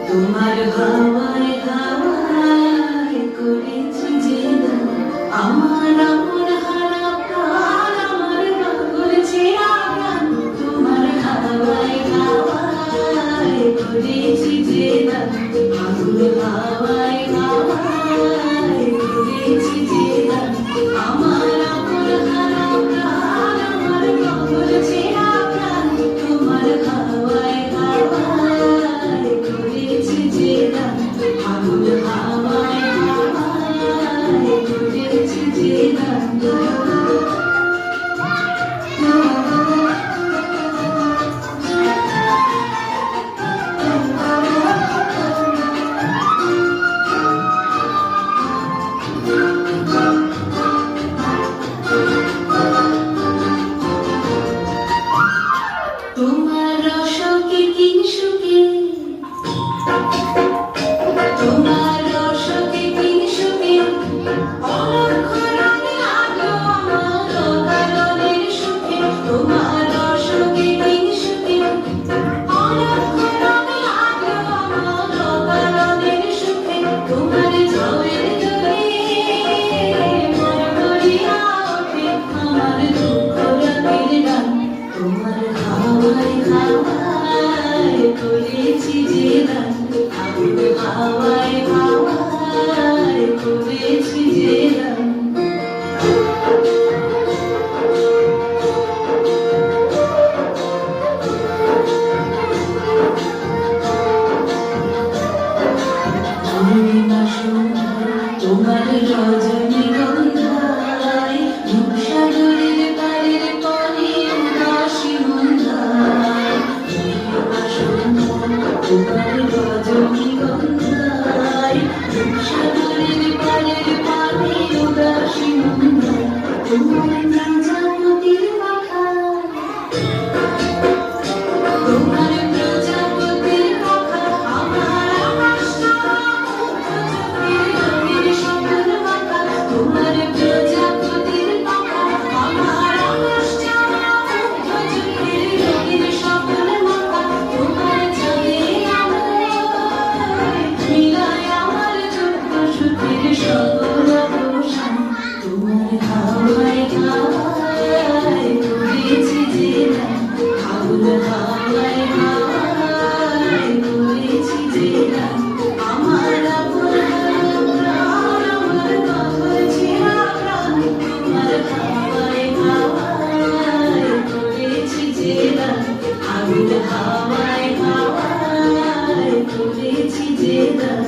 তোমার হাওয়ায় হাওয়ায় করেছি যে দান, আমার আপন হারা প্রাণ, আমার পাগল ছেঁড়া প্রাণ। তোমার হাওয়ায় হাওয়ায় করেছি যে দান, পাগল হাওয়ায় হাওয়ায় করেছি যে দান, আমার আপন হারা প্রাণ, আমার পাগল ছেঁড়া প্রাণ। তোমার হাওয়ায় হাওয়ায় করেছি যে দান, পাগল হাওয়ায় হাওয়ায় করেছি যে দান। তোমার রসকে কিনসুকে, তোমার রসকে কিনসুকে, অলক্ষ রঙে আলো আমার অকারণের সুখে। তোমার রসকে কিনসুকে, অলক্ষ রঙে আলো আমার অকারণের সুখে। তোমার ঝড়ের জলে মন ভরিয়া ওঠে আমার দুঃখ রাতের গান। তোমার হাওয়ায় হাওয়ায় করেছি যে দান, পাগল হাওয়ায় হাওয়ায় করেছি যে দান। পূর্ণিমা সন্ধ্যায় তোমার রজনীগন্ধায়, সাগরের পাড়ের পরে উদাসী মন্দায়। পূর্ণিমা সন্ধ্যায় তোমার রজনীগন্ধায়, সাগরের পাড়ের পরে উদাসী মন্দায়। তোমার প্রজাপতির পাখায়, তোমার প্রজাপতির পাখায় আমার আকাশটা চোখের রঙের স্বপ্ন মাখা। তোমার প্রজাপতির পাখায় আমার আকাশটা চোখের রঙের স্বপ্ন মাখা। তোমার চাঁদে আলোয় মিলায় আমার ছোট্ট সুখের সকল অবসান। তোমার হাওয়ায় হাওয়ায় করেছি যে দান, পাগল হাওয়ায় হাওয়ায় করেছি যে দান, আমার আপন হারা প্রাণ, আমার পাগল ছেঁড়া প্রাণ। তোমার হাওয়ায় হাওয়ায় করেছি যে দান, পাগল হাওয়ায় হাওয়ায় করেছি যে দান।